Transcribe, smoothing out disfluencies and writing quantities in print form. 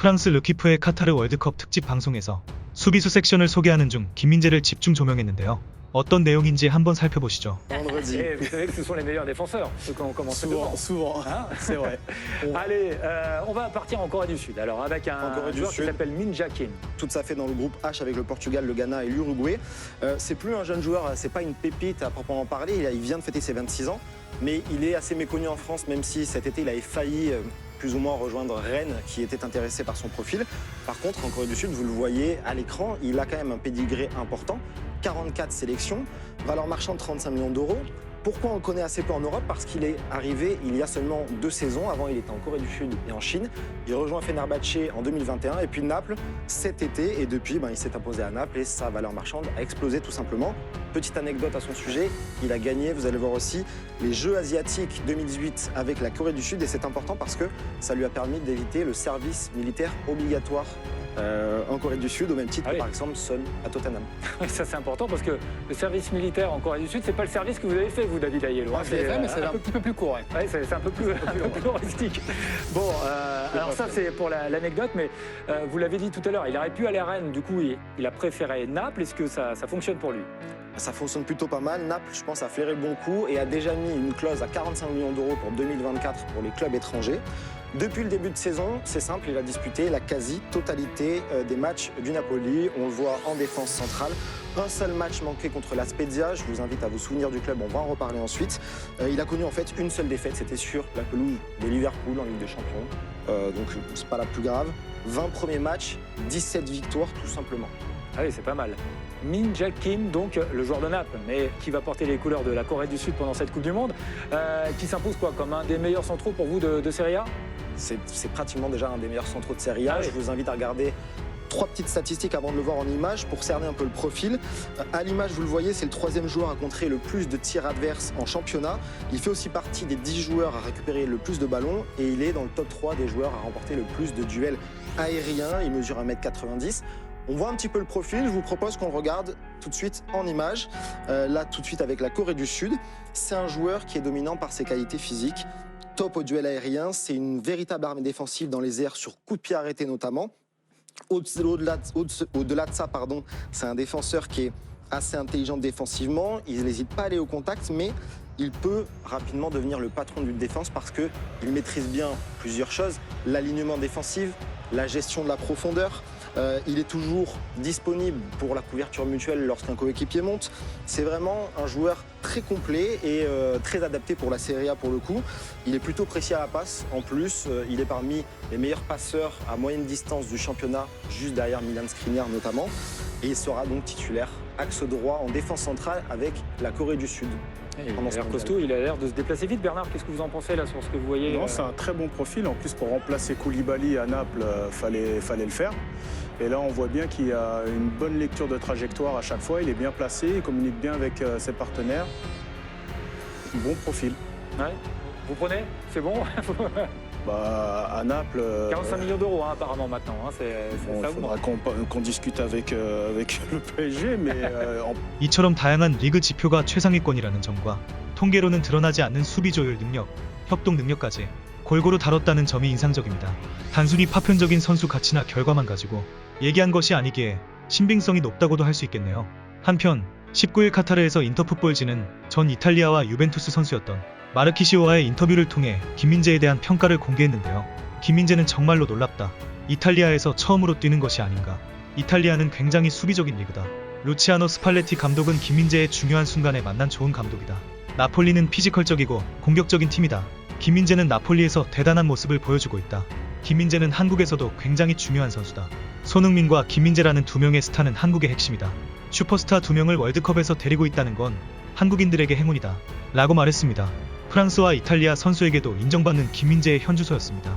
프랑스 르키프의 카타르 월드컵 특집 방송에서 수비수 섹션을 소개하는 중 김민재를 집중 조명했는데요. 어떤 내용인지 한번 살펴보시죠. Vendredi. Et vous savez que ce sont les meilleurs défenseurs, ceux qui ont commencé devant. Souvent, Hein c'est vrai. Allez, on va partir en Corée du Sud. Alors avec un Corée du joueur qui Sud. s'appelle Min Jae-kim. Tout ça fait dans le groupe H avec le Portugal, le Ghana et l'Uruguay. C'est plus un jeune joueur, c'est pas une pépite à proprement parler. Il vient de fêter ses 26 ans, mais il est assez méconnu en France, même si cet été il avait failli plus ou moins rejoindre Rennes, qui était intéressé par son profil. Par contre, en Corée du Sud, vous le voyez à l'écran, il a quand même un pédigré important. 44 sélections, valeur marchande 35 millions d'euros. Pourquoi on le connaît assez peu en Europe? Parce qu'il est arrivé il y a seulement 2 saisons. Avant, il était en Corée du Sud et en Chine. Il rejoint Fenerbahçe en 2021 et puis Naples cet été. Et depuis, il s'est imposé à Naples et sa valeur marchande a explosé tout simplement. Petite anecdote à son sujet, il a gagné, vous allez voir aussi, les Jeux asiatiques 2018 avec la Corée du Sud. Et c'est important parce que ça lui a permis d'éviter le service militaire obligatoire en Corée du Sud, au même titre que par exemple Son à Tottenham. Ça c'est important parce que le service militaire en Corée du Sud, c'est pas le service que vous avez fait vous, David Ayello. Je l'ai fait, mais c'est un petit peu plus court. Ouais, c'est un peu plus rustique. Bon, alors ça c'est pour l'anecdote, mais vous l'avez dit tout à l'heure, il aurait pu aller à Rennes, du coup il a préféré Naples. Est-ce que ça fonctionne pour lui? Ça fonctionne plutôt pas mal. Naples, je pense, a flairé le bon coup et a déjà mis une clause à 45 millions d'euros pour 2024 pour les clubs étrangers. Depuis le début de saison, c'est simple, il a disputé la quasi-totalité des matchs du Napoli. On le voit en défense centrale. Un seul match manqué contre la Spezia. Je vous invite à vous souvenir du club, on va en reparler ensuite. Il a connu en fait une seule défaite, c'était sur la pelouse de Liverpool en Ligue des Champions. Donc c'est pas la plus grave. 20 premiers matchs, 17 victoires tout simplement. Ah oui, c'est pas mal. Min Jae-kim, donc le joueur de Naples, mais qui va porter les couleurs de la Corée du Sud pendant cette Coupe du Monde, qui s'impose quoi, comme un des meilleurs centraux pour vous de Serie A? C'est pratiquement déjà un des meilleurs centraux de Serie A. Ah oui. Je vous invite à regarder 3 petites statistiques avant de le voir en image pour cerner un peu le profil. À l'image, vous le voyez, c'est le 3e joueur à contrer le plus de tirs adverses en championnat. Il fait aussi partie des 10 joueurs à récupérer le plus de ballons et il est dans le top 3 des joueurs à remporter le plus de duels aériens. Il mesure 1m90. On voit un petit peu le profil, je vous propose qu'on le regarde tout de suite en image. Là, tout de suite avec la Corée du Sud. C'est un joueur qui est dominant par ses qualités physiques. Top au duel aérien, c'est une véritable arme défensive dans les airs sur coup de pied arrêté notamment. Au-delà de ça, c'est un défenseur qui est assez intelligent défensivement. Il n'hésite pas à aller au contact, mais il peut rapidement devenir le patron d'une défense parce qu'il maîtrise bien plusieurs choses. L'alignement défensif, la gestion de la profondeur. Il est toujours disponible pour la couverture mutuelle lorsqu'un coéquipier monte. C'est vraiment un joueur très complet et très adapté pour la Serie A pour le coup. Il est plutôt précis à la passe. En plus, il est parmi les meilleurs passeurs à moyenne distance du championnat, juste derrière Milan Skriniar notamment. Et il sera donc titulaire axe droit en défense centrale avec la Corée du Sud. Il a l'air costaud, il a l'air de se déplacer vite. Bernard, qu'est-ce que vous en pensez là sur ce que vous voyez? Non, c'est un très bon profil. En plus, pour remplacer Koulibaly à Naples, fallait le faire. Et là, on voit bien qu'il a une bonne lecture de trajectoire à chaque fois. Il est bien placé, il communique bien avec ses partenaires. Bon profil. Ouais. Vous prenez? C'est bon? À Naples... 45 millions d'euros apparemment maintenant. Il faudra qu'on discute avec le PSG, mais... 이처럼 다양한 리그 지표가 최상위권이라는 점과 통계로는 드러나지 않는 수비 조율 능력, 협동 능력까지 골고루 다뤘다는 점이 인상적입니다. 단순히 파편적인 선수 가치나 결과만 가지고 얘기한 것이 아니기에 신빙성이 높다고도 할 수 있겠네요. 한편 19일 카타르에서 인터풋볼지는 전 이탈리아와 유벤투스 선수였던 마르키시오와의 인터뷰를 통해 김민재에 대한 평가를 공개했는데요. 김민재는 정말로 놀랍다. 이탈리아에서 처음으로 뛰는 것이 아닌가. 이탈리아는 굉장히 수비적인 리그다. 루치아노 스팔레티 감독은 김민재의 중요한 순간에 만난 좋은 감독이다. 나폴리는 피지컬적이고 공격적인 팀이다. 김민재는 나폴리에서 대단한 모습을 보여주고 있다. 김민재는 한국에서도 굉장히 중요한 선수다. 손흥민과 김민재라는 2명의 스타는 한국의 핵심이다. 슈퍼스타 2명을 월드컵에서 데리고 있다는 건 한국인들에게 행운이다. 라고 말했습니다. 프랑스와 이탈리아 선수에게도 인정받는 김민재의 현주소였습니다.